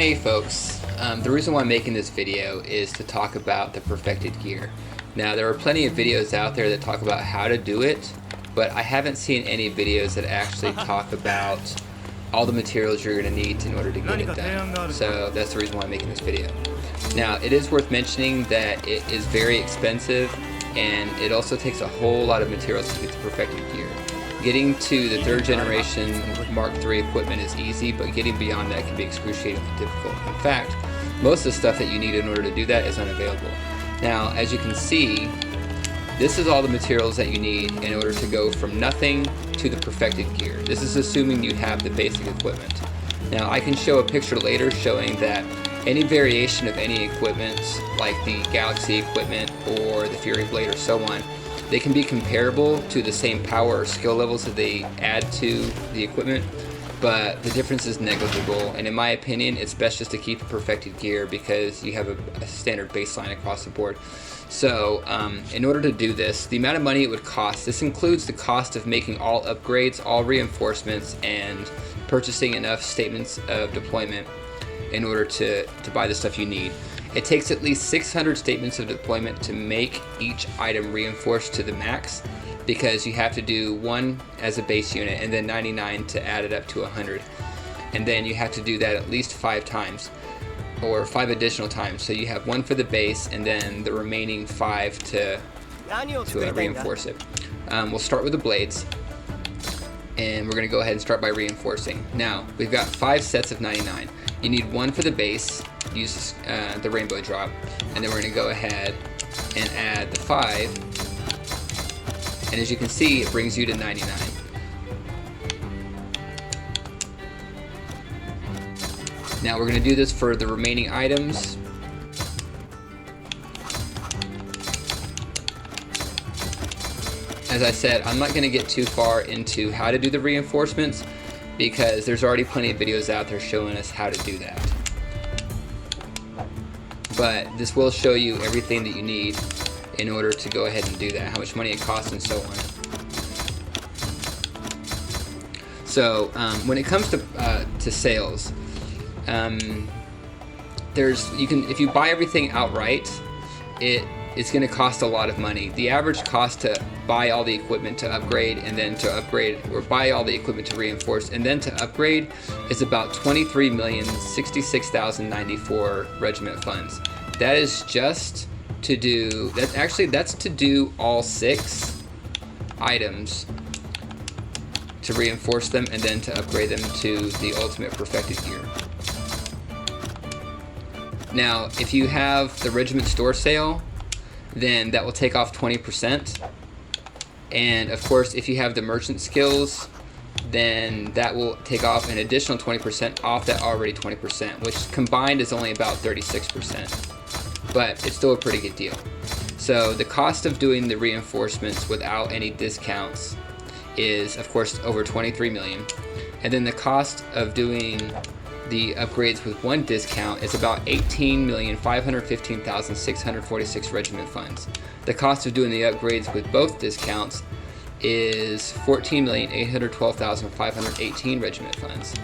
Hey folks, the reason why I'm making this video is to talk about the perfected gear. Now there are plenty of videos out there that talk about how to do it, but I haven't seen any videos that actually talk about all the materials you're going to need in order to get it done. So that's the reason why I'm making this video. Now it is worth mentioning that it is very expensive and it also takes a whole lot of materials to get the perfected gear. Getting to the 3rd generation Mark III equipment is easy, but getting beyond that can be excruciatingly difficult. In fact, most of the stuff that you need in order to do that is unavailable. Now, as you can see, this is all the materials that you need in order to go from nothing to the perfected gear. This is assuming you have the basic equipment. Now, I can show a picture later showing that any variation of any equipment, like the Galaxy equipment or the Fury Blade or so on, they can be comparable to the same power or skill levels that they add to the equipment, but the difference is negligible, and in my opinion it's best just to keep the perfected gear because you have a standard baseline across the board. So in order to do this, the amount of money it would cost, this includes the cost of making all upgrades, all reinforcements, and purchasing enough statements of deployment in order to buy the stuff you need. It takes at least 600 statements of deployment to make each item reinforced to the max, because you have to do 1 as a base unit and then 99 to add it up to 100. And then you have to do that at least 5 times, or 5 additional times. So you have 1 for the base and then the remaining 5 to reinforce it. We'll start with the blades, and we're going to go ahead and start by reinforcing. Now, we've got 5 sets of 99. You need 1 for the base, use the rainbow drop, and then we're going to go ahead and add the 5, and as you can see it brings you to 99. Now we're going to do this for the remaining items. As I said, I'm not going to get too far into how to do the reinforcements because there's already plenty of videos out there showing us how to do that. But this will show you everything that you need in order to go ahead and do that, how much money it costs and so on. So when it comes to sales, if you buy everything outright, it's going to cost a lot of money. The average cost to buy all the equipment to upgrade and then to upgrade, or buy all the equipment to reinforce and then to upgrade, is about 23,066,094 regiment funds. That is just to do, that's to do all 6 items, to reinforce them and then to upgrade them to the ultimate perfected gear. Now, if you have the regiment store sale, then that will take off 20%. And of course, if you have the merchant skills, then that will take off an additional 20% off that already 20%, which combined is only about 36%. But it's still a pretty good deal. So the cost of doing the reinforcements without any discounts is, of course, over 23 million. And then the cost of doing the upgrades with 1 discount is about 18,515,646 regiment funds. The cost of doing the upgrades with both discounts is 14,812,518 regiment funds.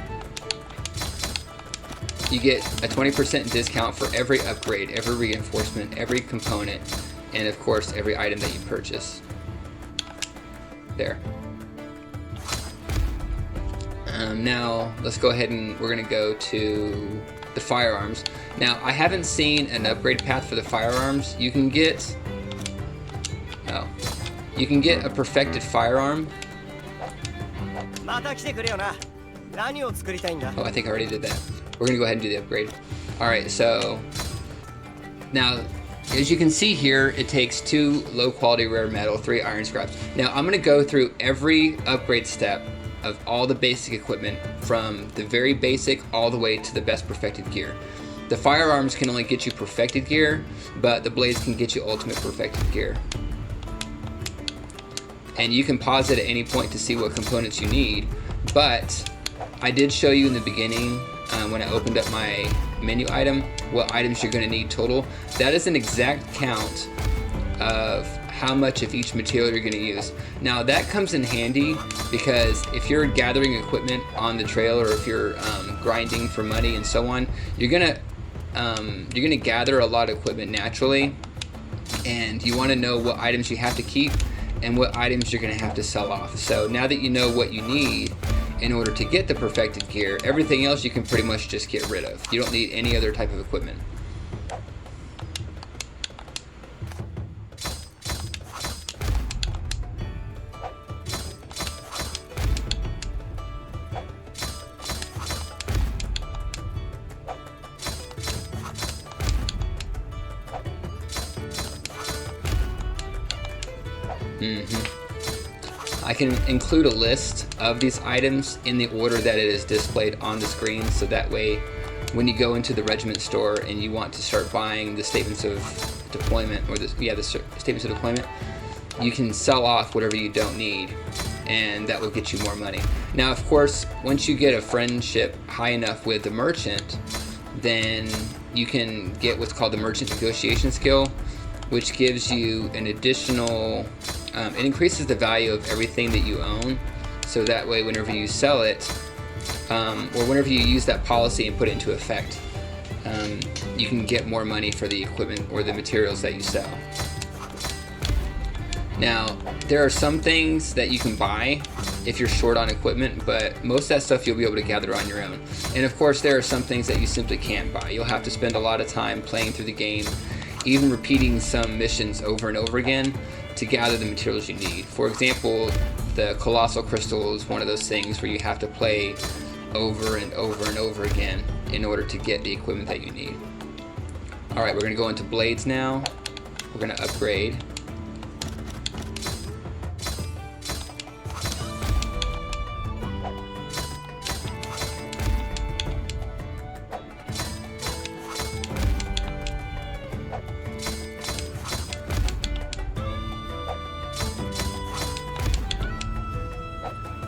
You get a 20% discount for every upgrade, every reinforcement, every component, and of course every item that you purchase. There. Now let's go ahead and we're going to go to the firearms. Now I haven't seen an upgrade path for the firearms. You can get a perfected firearm. Oh, I think I already did that. We're going to go ahead and do the upgrade. Alright, so now as you can see here, it takes 2 low quality rare metal, 3 iron scraps. Now I'm going to go through every upgrade step of all the basic equipment, from the very basic all the way to the best perfected gear. The firearms can only get you perfected gear, but the blades can get you ultimate perfected gear. And you can pause it at any point to see what components you need, but I did show you in the beginning when I opened up my menu item what items you're going to need total. That is an exact count of how much of each material you're going to use. Now that comes in handy because if you're gathering equipment on the trail, or if you're grinding for money and so on, you're gonna gather a lot of equipment naturally, and you want to know what items you have to keep and what items you're going to have to sell off. So now that you know what you need in order to get the perfected gear, everything else you can pretty much just get rid of. You don't need any other type of equipment. I can include a list of these items in the order that it is displayed on the screen, so that way when you go into the regiment store and you want to start buying the statements of deployment, or the statements of deployment, you can sell off whatever you don't need, and that will get you more money. Now of course, once you get a friendship high enough with the merchant, then you can get what's called the merchant negotiation skill, which gives you an additional, it increases the value of everything that you own, so that way whenever you sell it, or whenever you use that policy and put it into effect, you can get more money for the equipment or the materials that you sell. Now, there are some things that you can buy if you're short on equipment, but most of that stuff you'll be able to gather on your own. And of course, there are some things that you simply can't buy. You'll have to spend a lot of time playing through the game, even repeating some missions over and over again to gather the materials you need. For example, the Colossal Crystal is one of those things where you have to play over and over and over again in order to get the equipment that you need. Alright, we're going to go into blades now. We're going to upgrade.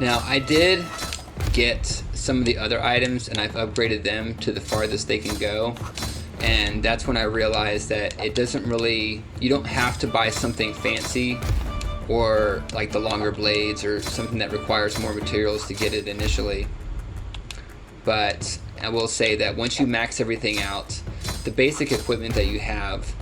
Now I did get some of the other items and I've upgraded them to the farthest they can go, and that's when I realized that it doesn't really, you don't have to buy something fancy or like the longer blades or something that requires more materials to get it initially. But I will say that once you max everything out, the basic equipment that you have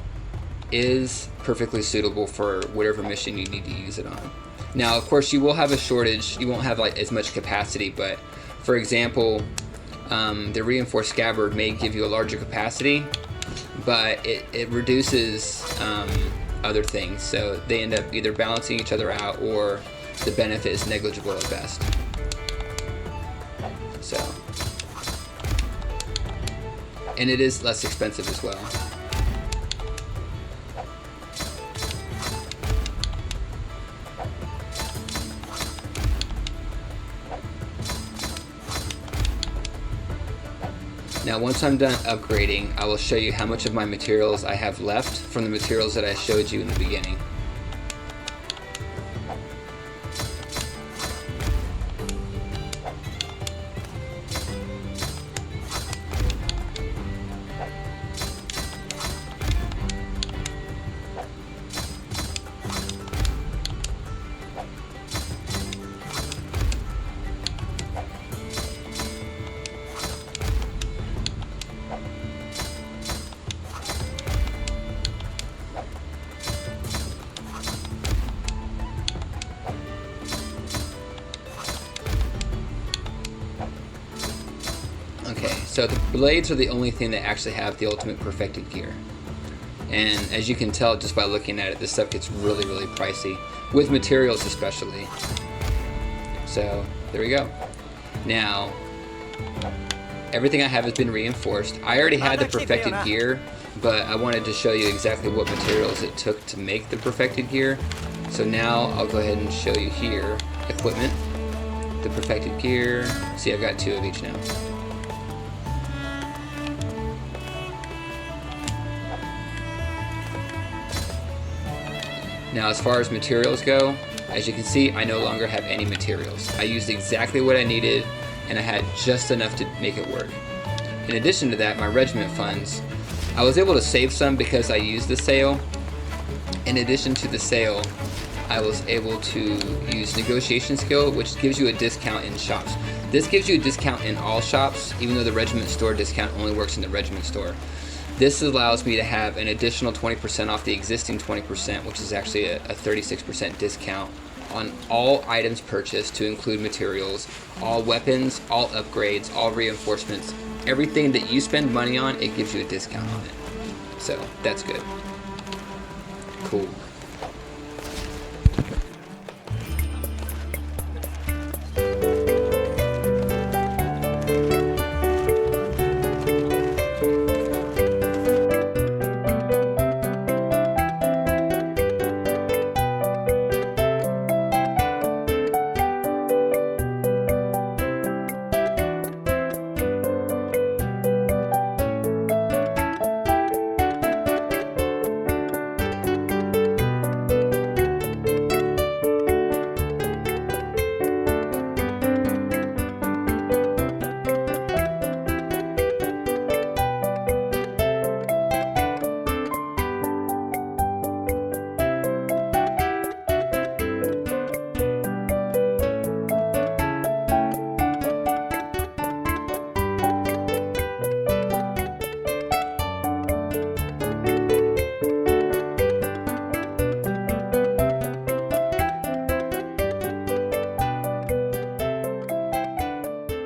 is perfectly suitable for whatever mission you need to use it on. Now, of course, you will have a shortage. You won't have like as much capacity, but for example, the reinforced scabbard may give you a larger capacity, but it reduces other things. So they end up either balancing each other out, or the benefit is negligible at best. So, and it is less expensive as well. Now once I'm done upgrading, I will show you how much of my materials I have left from the materials that I showed you in the beginning. Okay, so the blades are the only thing that actually have the ultimate perfected gear. And as you can tell just by looking at it, this stuff gets really, really pricey, with materials especially. So, there we go. Now, everything I have has been reinforced. I already had the perfected gear, but I wanted to show you exactly what materials it took to make the perfected gear. So now I'll go ahead and show you here, equipment, the perfected gear. See, I've got 2 of each now. Now as far as materials go, as you can see, I no longer have any materials. I used exactly what I needed, and I had just enough to make it work. In addition to that, my regiment funds, I was able to save some because I used the sale, in addition to the sale, I was able to use negotiation skill, which gives you a discount in shops. This gives you a discount in all shops, even though the regiment store discount only works in the regiment store. This allows me to have an additional 20% off the existing 20%, which is actually a 36% discount on all items purchased, to include materials, all weapons, all upgrades, all reinforcements. Everything that you spend money on, it gives you a discount on it. So that's good. Cool.